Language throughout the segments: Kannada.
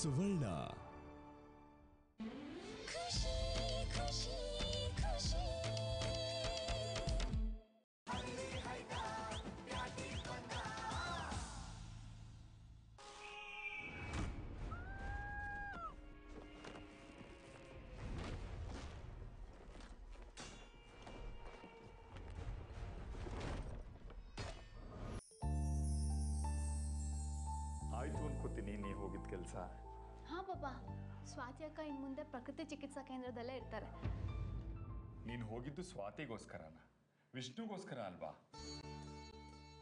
ಸುವರ್ಣ. ಆಯ್ತು ಅನ್ಕೋತೀನಿ ನೀ ಹೋಗಿದ್ದ ಕೆಲಸ. ಹಾ ಪಾಪ, ಸ್ವಾತಿ ಅಕ್ಕ ಇನ್ನು ಮುಂದೆ ಪ್ರಕೃತಿ ಚಿಕಿತ್ಸಾ ಕೇಂದ್ರದಲ್ಲೇ ಇರ್ತಾರೆ. ನೀನು ಹೋಗಿದ್ದು ಸ್ವಾತಿಗೋಸ್ಕರನ, ವಿಷ್ಣುಗೋಸ್ಕರ ಅಲ್ವಾ?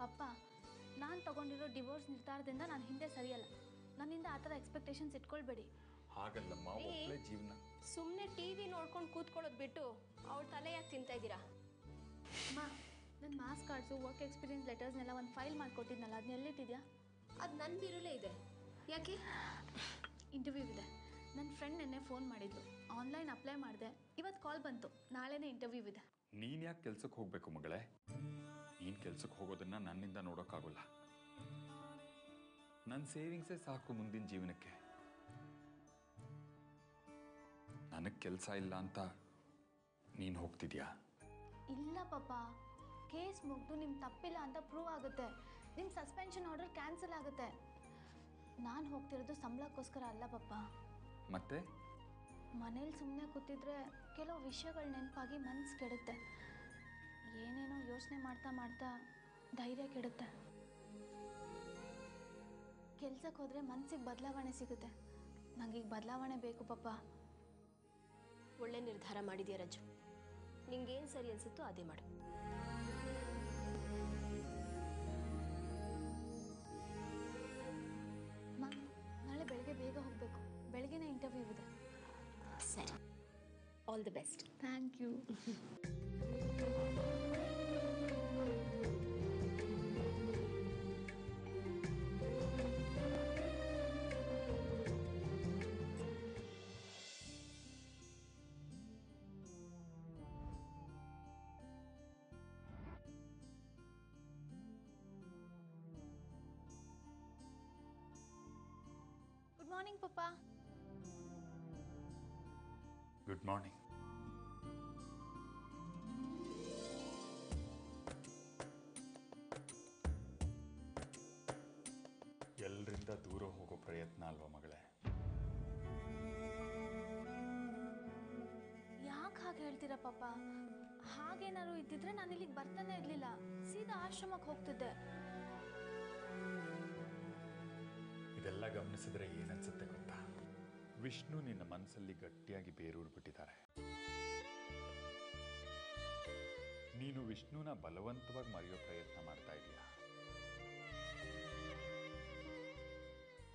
ಪಪ್ಪ, ನಾನು ತಗೊಂಡಿರೋ ಡಿವೋರ್ಸ್ ನಿರ್ಧಾರದಿಂದ ನಾನು ಹಿಂದೆ ಸರಿಯಲ್ಲ. ನನ್ನಿಂದ ಆ ಥರ ಎಕ್ಸ್ಪೆಕ್ಟೇಷನ್ಸ್ ಇಟ್ಕೊಳ್ಬೇಡಿ. ಹಾಗಲ್ಲಮ್ಮ, ಒಳ್ಳೆ ಜೀವನ. ಸುಮ್ಮನೆ ಟಿವಿ ನೋಡ್ಕೊಂಡು ಕೂತ್ಕೊಳ್ಳೋದು ಬಿಟ್ಟು ಅವಳ ತಲೆ ಯಾಕೆ ತಿಂತಾ ಇದ್ದೀರಾ? ಅಮ್ಮ, ನನ್ನ ಮಾರ್ಕ್ಸ್ ಕಾರ್ಡ್ಸು, ವರ್ಕ್ ಎಕ್ಸ್ಪೀರಿಯನ್ಸ್ ಲೆಟರ್ಸ್ನೆಲ್ಲ ಒಂದು ಫೈಲ್ ಮಾಡಿಕೊಟ್ಟಿದ್ನಲ್ಲ, ಅದನ್ನ ಎಲ್ಲಿಟ್ಟಿದ್ಯಾ? ಅದು ನನ್ನ ಬೀರಲ್ಲೇ ಇದೆ. ಯಾಕೆ? ಇಂಟರ್ವ್ಯೂ ಇದೆ. ನನ್ನ ಫ್ರೆಂಡ್ ನೆನ್ನೆ ಫೋನ್ ಮಾಡಿದ್ಲು, ಆನ್ಲೈನ್ ಅಪ್ಲೈ ಮಾಡಿದೆ, ಇವತ್ತು ಕಾಲ್ ಬಂತು, ನಾಳೆನೇ ಇಂಟರ್ವ್ಯೂ ಇದೆ. ನೀನು ಯಾಕೆ ಕೆಲ್ಸಕ್ಕೆ ಹೋಗ್ಬೇಕು ಮಗಳೇ? ನೀನು ಕೆಲ್ಸಕ್ಕೆ ಹೋಗೋದನ್ನ ನನ್ನಿಂದ ನೋಡೋಕ್ಕಾಗಲ್ಲ. ನನ್ನ ಸೇವಿಂಗ್ಸೇ ಸಾಕು ಮುಂದಿನ ಜೀವನಕ್ಕೆ. ನನಗೆ ಕೆಲಸ ಇಲ್ಲ ಅಂತ ನೀನು ಹೋಗ್ತಿದ್ಯಾ? ಇಲ್ಲ ಪಾಪ, ಕೇಸ್ ಮುಗ್ದು ನಿಮ್ಮ ತಪ್ಪಿಲ್ಲ ಅಂತ ಪ್ರೂವ್ ಆಗುತ್ತೆ. ನಿಮ್ಮ ಸಸ್ಪೆನ್ಷನ್ ಆರ್ಡರ್ ಕ್ಯಾನ್ಸಲ್ ಆಗುತ್ತೆ. ನಾನು ಹೋಗ್ತಿರೋದು ಸಂಬಳಕ್ಕೋಸ್ಕರ ಅಲ್ಲ ಪಾಪ. ಮತ್ತೆ ಮನೇಲಿ ಸುಮ್ಮನೆ ಕೂತಿದ್ರೆ ಕೆಲವು ವಿಷಯಗಳು ನೆನಪಾಗಿ ಮನಸ್ಸು ಕೆಡುತ್ತೆ. ಏನೇನೋ ಯೋಚನೆ ಮಾಡ್ತಾ ಮಾಡ್ತಾ ಧೈರ್ಯ ಕೆಡುತ್ತೆ. ಕೆಲ್ಸಕ್ಕೆ ಹೋದರೆ ಮನಸ್ಸಿಗೆ ಬದಲಾವಣೆ ಸಿಗುತ್ತೆ. ನನಗೀಗ ಬದಲಾವಣೆ ಬೇಕು ಪಾಪ. ಒಳ್ಳೆ ನಿರ್ಧಾರ ಮಾಡಿದ್ಯಾ ರಜ್ಜು. ನಿಂಗೇನು ಸರಿ ಅನ್ಸುತ್ತೋ ಅದೇ ಮಾಡು. ನಾಳೆ ಬೆಳಗ್ಗೆ ಬೇಗ ಹೋಗಬೇಕು. ಬೆಳಗ್ಗೆನೇ ಇಂಟರ್ವ್ಯೂ ಇದೆ. ಸರಿ, all the best. Thank you. Good morning ಪಪ್ಪ. Good morning. ಎಲ್ಲರಿಂದ ದೂರ ಹೋಗೋ ಪ್ರಯತ್ನ ಅಲ್ವಾ ಮಗಳೇ? ಯಾಕೆ ಹಾಗೆ ಹೇಳ್ತೀರಾ ಪಾಪ? ಹಾಗೇನಾದ್ರು ಇದ್ದಿದ್ರೆ ನಾನು ಇಲ್ಲಿಗೆ ಬರ್ತಾನೆ ಇರಲಿಲ್ಲ, ಸೀದಾ ಆಶ್ರಮಕ್ಕೆ ಹೋಗ್ತಿದ್ದೆ. ಇದೆಲ್ಲ ಗಮನಿಸಿದ್ರೆ ಏನನ್ಸುತ್ತೆ ಗೊತ್ತಾ? ವಿಷ್ಣು ನಿನ್ನ ಮನಸ್ಸಲ್ಲಿ ಗಟ್ಟಿಯಾಗಿ ಬೇರೂರ್ಬಿಟ್ಟಿದ್ದಾರೆ. ನೀನು ವಿಷ್ಣುನ ಬಲವಂತವಾಗಿ ಮರೆಯೋ ಪ್ರಯತ್ನ ಮಾಡ್ತಾ ಇದೀಯಾ.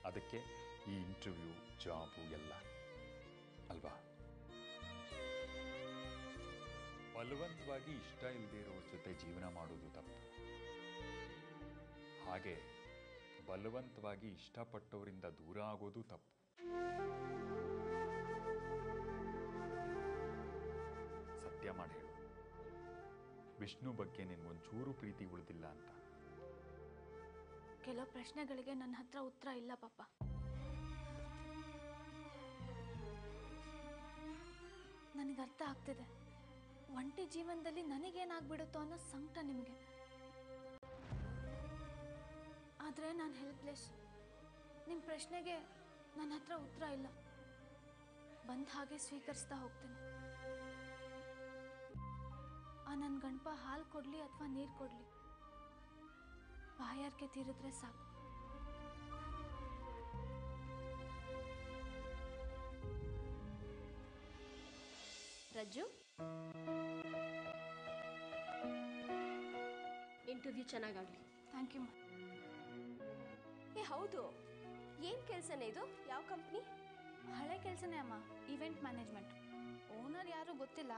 ಅದಕ್ಕೆ ಈ ಇಂಟರ್ವ್ಯೂ, ಜಾಬು ಎಲ್ಲ ಅಲ್ವಾ? ಬಲವಂತವಾಗಿ ಇಷ್ಟ ಇಲ್ಲದೆ ಇರೋ ಜೊತೆ ಜೀವನ ಮಾಡೋದು ತಪ್ಪು. ಹಾಗೆ ಬಲವಂತವಾಗಿ ಇಷ್ಟಪಟ್ಟವರಿಂದ ದೂರ ಆಗೋದು ತಪ್ಪು. ಸತ್ಯ ಮಾಡಿ ಹೇಳು, ವಿಷ್ಣು ಬಗ್ಗೆ ನಿನ್ಗೊಂಚೂರು ಪ್ರೀತಿ ಉಳಿದಿಲ್ಲ ಅಂತ? ಕೆಲವು ಪ್ರಶ್ನೆಗಳಿಗೆ ನನ್ನ ಹತ್ರ ಉತ್ತರ ಇಲ್ಲ ಪಾಪ. ನನಗೆ ಅರ್ಥ ಆಗ್ತಿದೆ, ಒಂಟಿ ಜೀವನದಲ್ಲಿ ನನಗೇನಾಗ್ಬಿಡುತ್ತೋ ಅನ್ನೋ ಸಂಕಟ ನಿಮಗೆ. ಆದರೆ ನಾನು ಹೆಲ್ಪ್ಲೆಸ್. ನಿಮ್ಮ ಪ್ರಶ್ನೆಗೆ ನನ್ನ ಹತ್ರ ಉತ್ತರ ಇಲ್ಲ. ಬಂದ ಹಾಗೆ ಸ್ವೀಕರಿಸ್ತಾ ಹೋಗ್ತೇನೆ. ಆ ನನ್ನ ಗಣಪ ಹಾಲು ಕೊಡಲಿ ಅಥವಾ ನೀರು ಕೊಡಲಿ, ಬಾಯಾರಿಕೆ ತೀರಿದ್ರೆ ಸಾಕು. ರಜ್ಜು, ಇಂಟರ್ವ್ಯೂ ಚೆನ್ನಾಗಾಗಲಿ. Thank you. ಏ ಹೌದು, ಏನು ಕೆಲಸನೇ ಇದು? ಯಾವ ಕಂಪ್ನಿ? ಹಳೆ ಕೆಲಸನೇ ಅಮ್ಮ, ಈವೆಂಟ್ ಮ್ಯಾನೇಜ್ಮೆಂಟ್. ಓನರ್ ಯಾರು ಗೊತ್ತಿಲ್ಲ,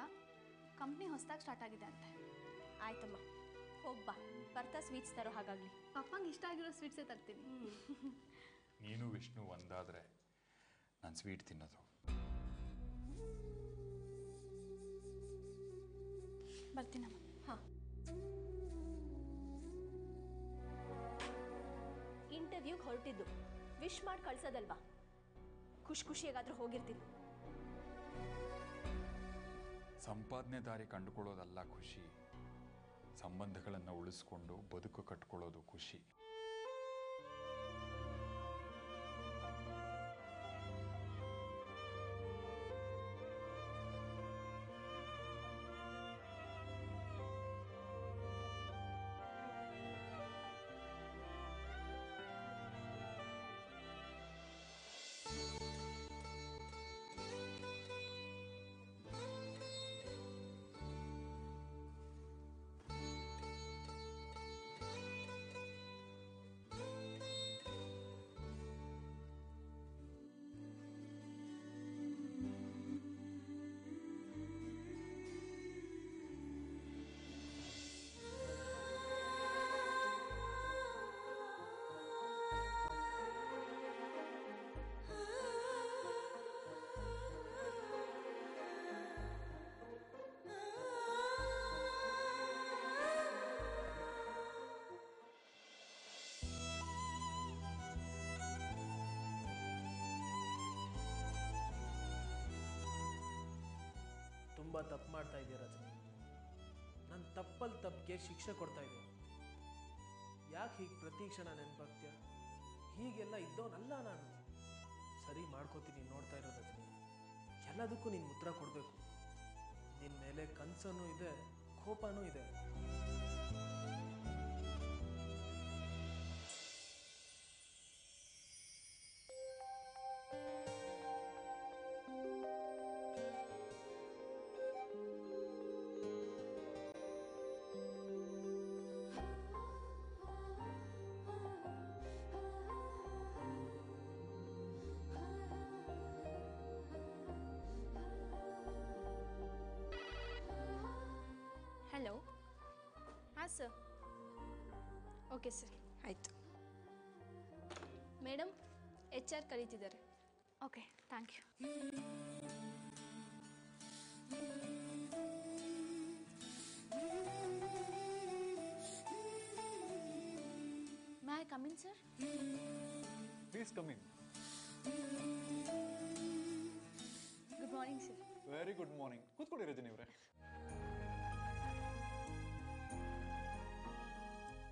ಕಂಪ್ನಿ ಹೊಸದಾಗಿ ಸ್ಟಾರ್ಟ್ ಆಗಿದೆ ಅಂತೆ. ಆಯ್ತಮ್ಮ, ಹೋಗ್ಬಾ. ಬರ್ತಾ ಸ್ವೀಟ್ಸ್ ತರೋ ಹಾಗಾಗಲಿ. ಪಪ್ಪಂಗೆ ಇಷ್ಟ ಆಗಿರೋ ಸ್ವೀಟ್ಸೇ ತರ್ತೀನಿ. ನೀನು ವಿಷ್ಣು ಒಂದಾದರೆ ನಾನು ಸ್ವೀಟ್ ತಿನ್ನೋದು. ಬರ್ತೀನಮ್ಮ. ಹಾಂ, ಇಂಟರ್ವ್ಯೂಗೆ ಹೊರಟಿದ್ದು ವಿಶ್ ಮಾಡಿ ಕಳ್ಸೋದಲ್ವಾ? ಖುಷಿಯಾಗಾದ್ರೂ ಹೋಗಿರ್ತೀನಿ. ಸಂಪಾದನೆ ದಾರಿ ಕಂಡುಕೊಳ್ಳೋದಲ್ಲ ಖುಷಿ, ಸಂಬಂಧಗಳನ್ನು ಉಳಿಸ್ಕೊಂಡು ಬದುಕು ಕಟ್ಕೊಳ್ಳೋದು ಖುಷಿ. ತುಂಬ ತಪ್ಪು ಮಾಡ್ತಾ ಇದೆಯಾ ರಜನಿ? ನನ್ನ ತಪ್ಪಿಗೆ ಶಿಕ್ಷೆ ಕೊಡ್ತಾ ಇದೆಯಾ? ಯಾಕೆ ಹೀಗೆ ಪ್ರತಿ ಕ್ಷಣ ನೆನಪಾಗ್ತೀಯ? ಹೀಗೆಲ್ಲ ಇದ್ದವನಲ್ಲ ನಾನು. ಸರಿ ಮಾಡ್ಕೋತೀನಿ, ನೋಡ್ತಾ ಇರೋ ರಜನಿ. ಎಲ್ಲದಕ್ಕೂ ನೀನು ಉತ್ತರ ಕೊಡಬೇಕು. ನಿನ್ನ ಮೇಲೆ ಕನಸನೂ ಇದೆ, ಕೋಪನೂ ಇದೆ. ಹಲೋ. ಹಾಂ ಸರ್. ಓಕೆ ಸರ್, ಆಯಿತು. ಮೇಡಮ್, HR ಕರೀತಿದ್ದಾರೆ. Okay, thank you. May I come in sir? Please come in. Good morning sir. Very good morning. ಕೂತ್ಕೊಳ್ಳಿ ರಜನಿ ಅವರೇ.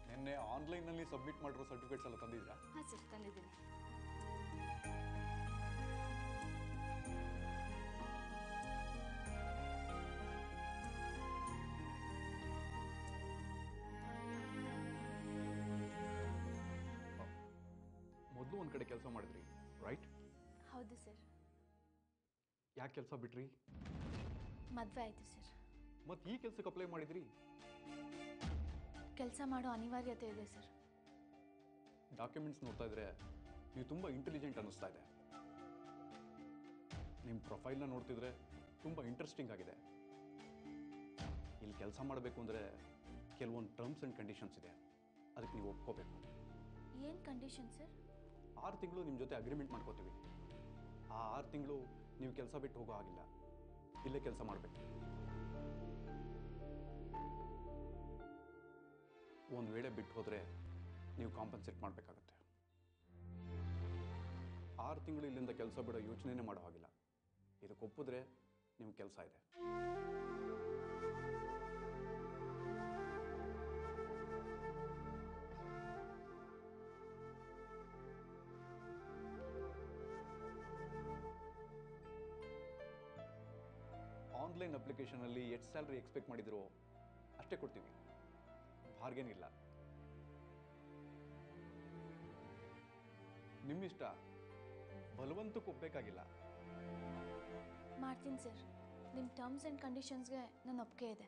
ನಿನ್ನೆ ಆನ್ಲೈನ್ನಲ್ಲಿ ಸಬ್ಮಿಟ್ ಮಾಡಿರೋ ಸರ್ಟಿಫಿಕೇಟ್ಸ್ ಎಲ್ಲ ತಂದಿದ್ದೀರಾ? ಹಾಂ ಸರ್, ತಂದಿದ್ದೀನಿ. ಮೊದಲು ಒಂದು ಕಡೆ ಕೆಲಸ ಮಾಡಿದ್ರಿ, ರೈಟ್? ಹೌದು ಸರ್. ಯಾಕೆ ಕೆಲಸ ಬಿಟ್ರಿ? ಮದುವೆ ಆಯಿತು ಸರ್. ಮತ್ತು ಈ ಕೆಲಸಕ್ಕೆ ಅಪ್ಲೈ ಮಾಡಿದ್ರಿ? ಕೆಲಸ ಮಾಡೋ ಅನಿವಾರ್ಯತೆ ಇದೆ ಸರ್. ಡಾಕ್ಯುಮೆಂಟ್ಸ್ ನೋಡ್ತಾ ಇದ್ರೆ ನೀವು ತುಂಬ ಇಂಟೆಲಿಜೆಂಟ್ ಅನ್ನಿಸ್ತಾ ಇದೆ. ನಿಮ್ಮ ಪ್ರೊಫೈಲ್ನ ನೋಡ್ತಿದ್ರೆ ತುಂಬ ಇಂಟ್ರೆಸ್ಟಿಂಗ್ ಆಗಿದೆ. ಇಲ್ಲಿ ಕೆಲಸ ಮಾಡಬೇಕು ಅಂದರೆ ಕೆಲವೊಂದು ಟರ್ಮ್ಸ್ ಆ್ಯಂಡ್ ಕಂಡೀಷನ್ಸ್ ಇದೆ, ಅದಕ್ಕೆ ನೀವು ಒಪ್ಕೋಬೇಕು. ಏನು ಕಂಡೀಷನ್ ಸರ್? 6 ತಿಂಗಳು ನಿಮ್ಮ ಜೊತೆ ಅಗ್ರಿಮೆಂಟ್ ಮಾಡ್ಕೋತೀವಿ. ಆ 6 ತಿಂಗಳು ನೀವು ಕೆಲಸ ಬಿಟ್ಟು ಹೋಗೋ ಆಗಿಲ್ಲ, ಇಲ್ಲೇ ಕೆಲಸ ಮಾಡಬೇಕು. ಒಂದು ವೇಳೆ ಬಿಟ್ಟು ಹೋದರೆ ನೀವು ಕಾಂಪನ್ಸೇಟ್ ಮಾಡಬೇಕಾಗುತ್ತೆ. 6 ತಿಂಗಳು ಇಲ್ಲಿಂದ ಕೆಲಸ ಬಿಡೋ ಯೋಚನೆನೇ ಮಾಡೋ ಹಾಗಿಲ್ಲ. ಇದಕ್ಕೆ ಒಪ್ಪಿದ್ರೆ ನಿಮ್ಮ ಕೆಲಸ ಇದೆ. ಆನ್ಲೈನ್ ಅಪ್ಲಿಕೇಶನಲ್ಲಿ ಎಷ್ಟು ಸ್ಯಾಲ್ರಿ ಎಕ್ಸ್ಪೆಕ್ಟ್ ಮಾಡಿದ್ರು ಅಷ್ಟೇ ಕೊಡ್ತೀವಿ, ಬಾರ್ಗೇನ್ ಇಲ್ಲ. ನಿಮ್ಮಿಷ್ಟ, ಬಲವಂತಕ್ಕೆ ಒಪ್ಪಬೇಕಾಗಿಲ್ಲ. ಮಾಡ್ತೀನಿ ಸರ್. ನಿಮ್ಮ ಟರ್ಮ್ಸ್ ಆ್ಯಂಡ್ ಕಂಡೀಷನ್ಸ್ಗೆ ನನ್ನ ಒಪ್ಪಿಗೆ ಇದೆ.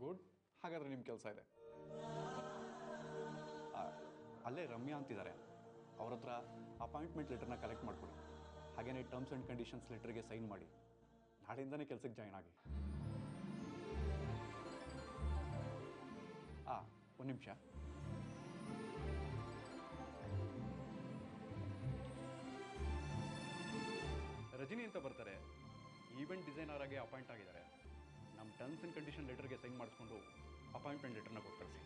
ಗುಡ್. ಹಾಗಾದರೆ ನಿಮ್ಮ ಕೆಲಸ ಇದೆ. ಅಲ್ಲೇ ರಮ್ಯಾ ಅಂತಿದ್ದಾರೆ, ಅವ್ರ ಹತ್ರ ಅಪಾಯಿಂಟ್ಮೆಂಟ್ ಲೆಟರ್ನ ಕಲೆಕ್ಟ್ ಮಾಡ್ಕೊಡಿ. ಹಾಗೇನೇ ಟರ್ಮ್ಸ್ ಆ್ಯಂಡ್ ಕಂಡೀಷನ್ಸ್ ಲೆಟರ್ಗೆ ಸೈನ್ ಮಾಡಿ ನಾಳೆಯಿಂದನೇ ಕೆಲಸಕ್ಕೆ ಜಾಯ್ನ್ ಆಗಿ. ಒಂದು ನಿಮಿಷ. ರಜನಿ ಅಂತ ಬರ್ತಾರೆ, ಈವೆಂಟ್ ಡಿಸೈನರ್ ಆಗಿ ಅಪಾಯಿಂಟ್ ಆಗಿದ್ದಾರೆ. ನಮ್ಮ ಟರ್ಮ್ಸ್ ಆ್ಯಂಡ್ ಕಂಡೀಷನ್ ಲೆಟರ್ಗೆ ಸೈನ್ ಮಾಡಿಸ್ಕೊಂಡು ಅಪಾಯಿಂಟ್ಮೆಂಟ್ ಲೆಟರ್ನ ಕೊಟ್ಟು ಕಳಿಸಿ.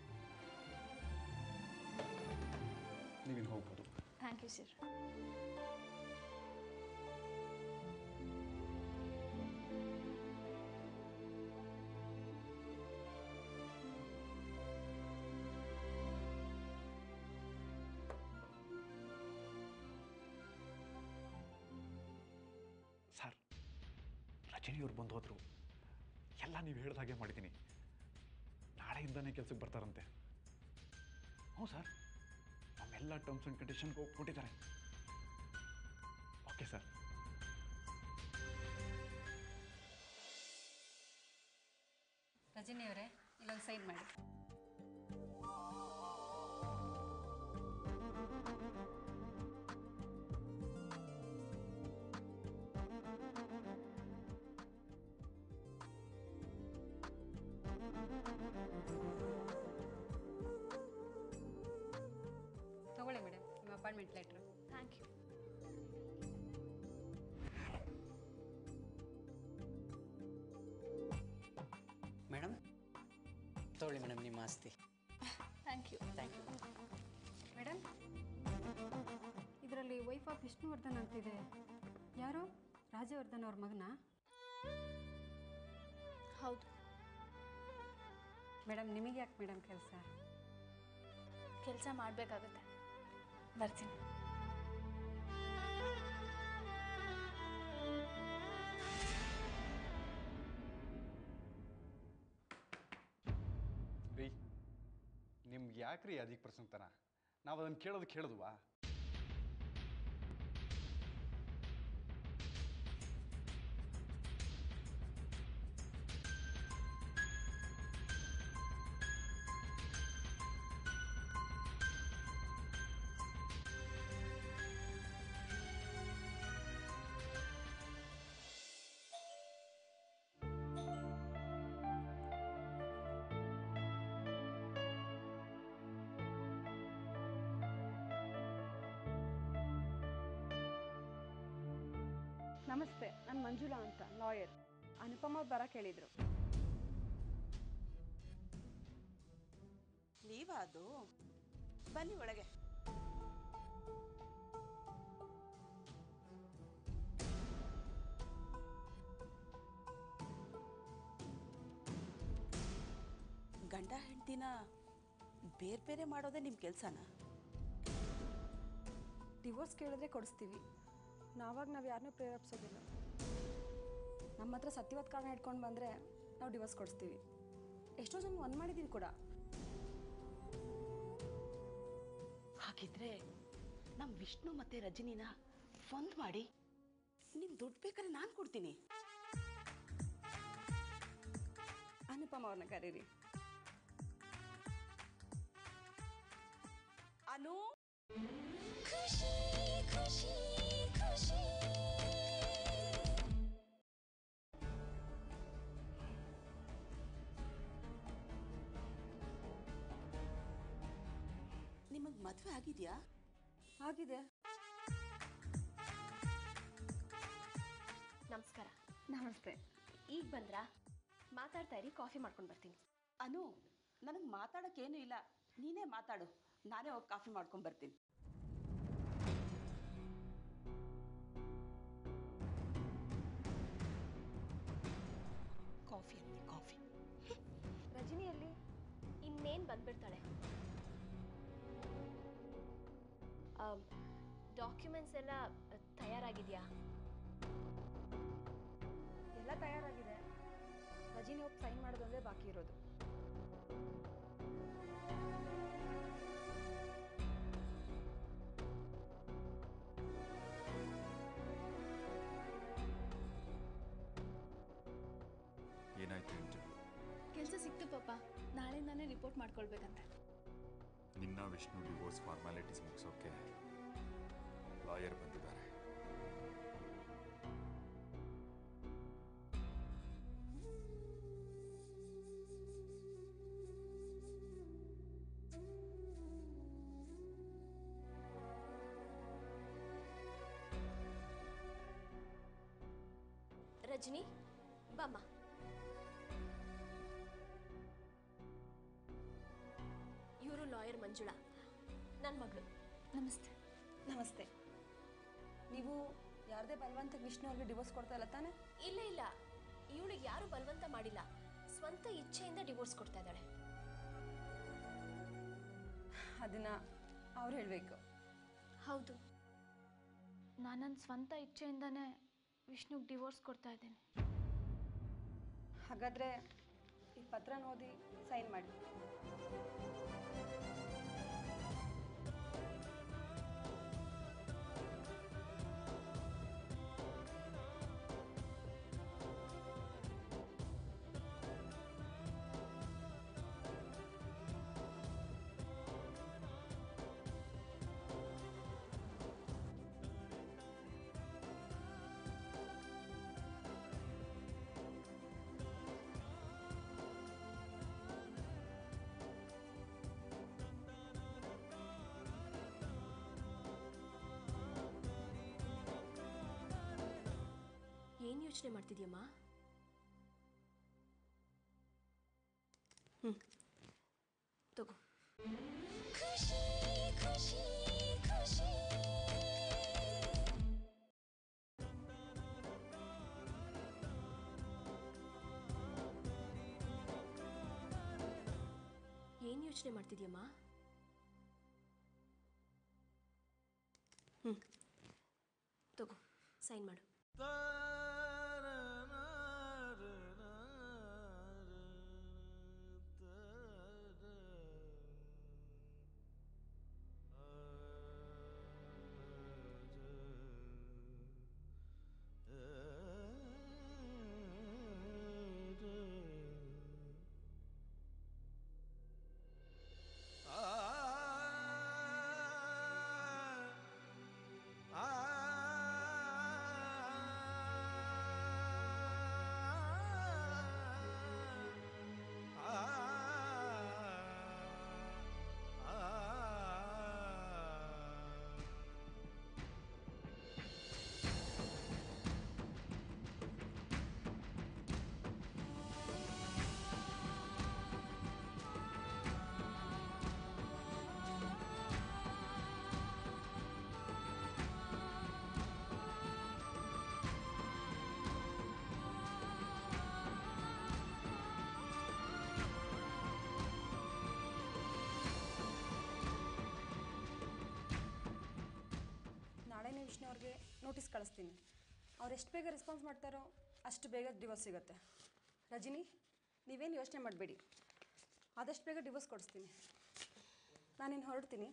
ನೀವಿನ್ನು ಹೋಗ್ಬೋದು. Thank you sir. ರಜನಿಯವ್ರು ಬಂದು ಹೋದರು. ಎಲ್ಲ ನೀವು ಹೇಳ್ದ ಹಾಗೆ ಮಾಡಿದ್ದೀನಿ. ನಾಳೆಯಿಂದನೇ ಕೆಲಸಕ್ಕೆ ಬರ್ತಾರಂತೆ. ಹ್ಞೂ ಸರ್, ನಮ್ಮೆಲ್ಲ ಟರ್ಮ್ಸ್ ಆ್ಯಂಡ್ ಕಂಡೀಷನ್ಗೆ ಒಪ್ಕೊಂಡಿದ್ದಾರೆ. Okay sir. ರಜನಿಯವರೇ, ಇಲ್ಲೊಂದು ಸೈನ್ ಮಾಡಿ. ತಗೊಳ್ಳಿ ಮೇಡಮ್, ನಿಮ್ಮ appointment letter. Thank you. Madam ತಗೊಳ್ಳಿ ಮೇಡಮ್ ನಿಮ್ಮ ಆಸ್ತಿ. Thank you. Thank you. Madam, ಇದರಲ್ಲಿ ವೈಫ್ ಆಫ್ ವಿಷ್ಣುವರ್ಧನ್ ಅಂತಿದೆ. ಯಾರು? ರಾಜವರ್ಧನ್ ಅವ್ರ ಮಗನ? ಹೌದು. ಮೇಡಮ್, ನಿಮಗೆ ಯಾಕೆ ಮೇಡಮ್ ಕೆಲಸ? ಕೆಲಸ ಮಾಡಬೇಕಾಗುತ್ತೆ. ಬರ್ತೀನಿ. ರೀ, ನಿಮ್ಗೆ ಯಾಕ್ರಿ ಅದಕ್ಕೆ ಪ್ರಸಂಗತನ? ನಾವು ಅದನ್ನು ಕೇಳಿದ್ವಾ? ನಮಸ್ತೆ, ನಾನು ಮಂಜುಳಾ ಅಂತ, ಲಾಯರ್. ಅನುಪಮ ಅವ್ರು ಬರಕ್ಕೆ ಹೇಳಿದರು. ನೀವಾ ಅದು? ಬನ್ನಿ ಒಳಗೆ. ಗಂಡ ಹೆಂಡ್ತಿನ ಬೇರೆ ಬೇರೆ ಮಾಡೋದೇ ನಿಮ್ಮ ಕೆಲಸನಾ? ಡಿವೋರ್ಸ್ ಕೇಳಿದ್ರೆ ಕೊಡಿಸ್ತೀವಿ. ನಾವಾಗ ನಾವು ಯಾರನ್ನೂ ಪ್ರೇರೇಪಿಸೋದಿಲ್ಲ. ನಮ್ಮ ಹತ್ರ ಸತ್ಯವಾದ ಕಾರಣ ಇಟ್ಕೊಂಡು ಬಂದರೆ ನಾವು ಡಿವೋರ್ಸ್ ಕೊಡಿಸ್ತೀವಿ. ಎಷ್ಟೋ ಜನ ಒಂದು ಮಾಡಿದ್ದೀವಿ ಕೂಡ. ಹಾಗಿದ್ರೆ ನಮ್ಮ ವಿಷ್ಣು ಮತ್ತೆ ರಜನಿನ ಒಂದು ಮಾಡಿ ನಿಮ್ ದುಡ್ಡು ಬೇಕಾದ್ರೆ ನಾನು ಕೊಡ್ತೀನಿ. ಅನುಪಮ ಅವ್ರನ್ನ ಕರೀರಿ. ಅನು, ನಿಮಗೆ ಮದುವೆ ಆಗಿದೆಯಾ? ಆಗಿದೆ. ನಮಸ್ಕಾರ. ನಮಸ್ತೆ. ಈಗ ಬಂದ್ರಾ? ಮಾತಾಡ್ತಾ ಇರಿ, ಕಾಫಿ ಮಾಡ್ಕೊಂಡು ಬರ್ತೀನಿ. ಅನು, ನನಗೆ ಮಾತಾಡೋಕ್ಕೇನು ಇಲ್ಲ, ನೀನೇ ಮಾತಾಡು. ನಾನೇ ಹೋಗಿ ಕಾಫಿ ಮಾಡ್ಕೊಂಡು ಬರ್ತೀನಿ. ಕಾಫಿ ಅಂತೆ, ಕಾಫಿ. ರಜನಿಯಲ್ಲಿ ಇನ್ನೇನು ಬಂದ್ಬಿಡ್ತಾಳೆ. ಡಾಕ್ಯುಮೆಂಟ್ಸ್ ಎಲ್ಲ ತಯಾರಾಗಿದೆಯಾ? ಎಲ್ಲ ತಯಾರಾಗಿದೆ. ರಜನಿ ಹೋಗಿ ಸೈನ್ ಮಾಡೋದಂದ್ರೆ ಬಾಕಿ ಇರೋದು. ಏನಾಯ್ತು ಅಂಜು? ಕೆಲಸ ಸಿಕ್ತು ಪಾಪ. ನಾಳೆಯಿಂದಾನೇ ರಿಪೋರ್ಟ್ ಮಾಡ್ಕೊಳ್ಬೇಕಂತೆ. ನಿನ್ನ ವಿಷ್ಣು ಡಿವೋರ್ಸ್ ಫಾರ್ಮ್ಯಾಲಿಟೀಸ್ ಮುಗಿಸೋಕೆ ಲಾಯರ್ ಬಂದಿದ್ದಾರೆ. ರಜನಿ, ಬಾಮ್ಮ. ಇವರು ಲಾಯರ್ ಮಂಜುಳಾ, ನನ್ನ ಮಗಳು. ನಮಸ್ತೆ. ನಮಸ್ತೆ. ನೀವು ಯಾರದೇ ಬಲವಂತಕ್ಕೆ ವಿಷ್ಣು ಅವ್ರಿಗೆ ಡಿವೋರ್ಸ್ ಕೊಡ್ತಾ ಇಲ್ಲ ತಾನೆ? ಇಲ್ಲ ಇಲ್ಲ, ಇವಳಿಗೆ ಯಾರು ಬಲವಂತ ಮಾಡಿಲ್ಲ. ಸ್ವಂತ ಇಚ್ಛೆಯಿಂದ ಡಿವೋರ್ಸ್ ಕೊಡ್ತಾ ಇದ್ದಾಳೆ. ಅದನ್ನ ಅವ್ರು ಹೇಳಬೇಕು. ಹೌದು, ನಾನು ನನ್ನ ಸ್ವಂತ ಇಚ್ಛೆಯಿಂದನೇ ವಿಷ್ಣುಗೆ ಡಿವೋರ್ಸ್ ಕೊಡ್ತಾ ಇದ್ದೀನಿ. ಹಾಗಾದರೆ ಈ ಪತ್ರನ ಓದಿ ಸೈನ್ ಮಾಡಿ. ಏನು ಯೋಚನೆ ಮಾಡ್ತಿದ್ಯಮ್ಮ? ತಗೋ. ಏನು ಯೋಚನೆ ಮಾಡ್ತಿದ್ಯಮ್ಮ? ತಗೋ, ಸೈನ್ ಮಾಡು. ನಾಳೆನೇ ವಿಷ್ಣು ಅವ್ರಿಗೆ ನೋಟಿಸ್ ಕಳಿಸ್ತೀನಿ. ಅವ್ರು ಎಷ್ಟು ಬೇಗ ರೆಸ್ಪಾನ್ಸ್ ಮಾಡ್ತಾರೋ ಅಷ್ಟು ಬೇಗ ಡಿವೋರ್ಸ್ ಸಿಗುತ್ತೆ. ರಜನಿ, ನೀವೇನು ಯೋಚನೆ ಮಾಡಬೇಡಿ, ಆದಷ್ಟು ಬೇಗ ಡಿವೋರ್ಸ್ ಕೊಡಿಸ್ತೀನಿ. ನಾನಿನ್ನು ಹೊರಡ್ತೀನಿ.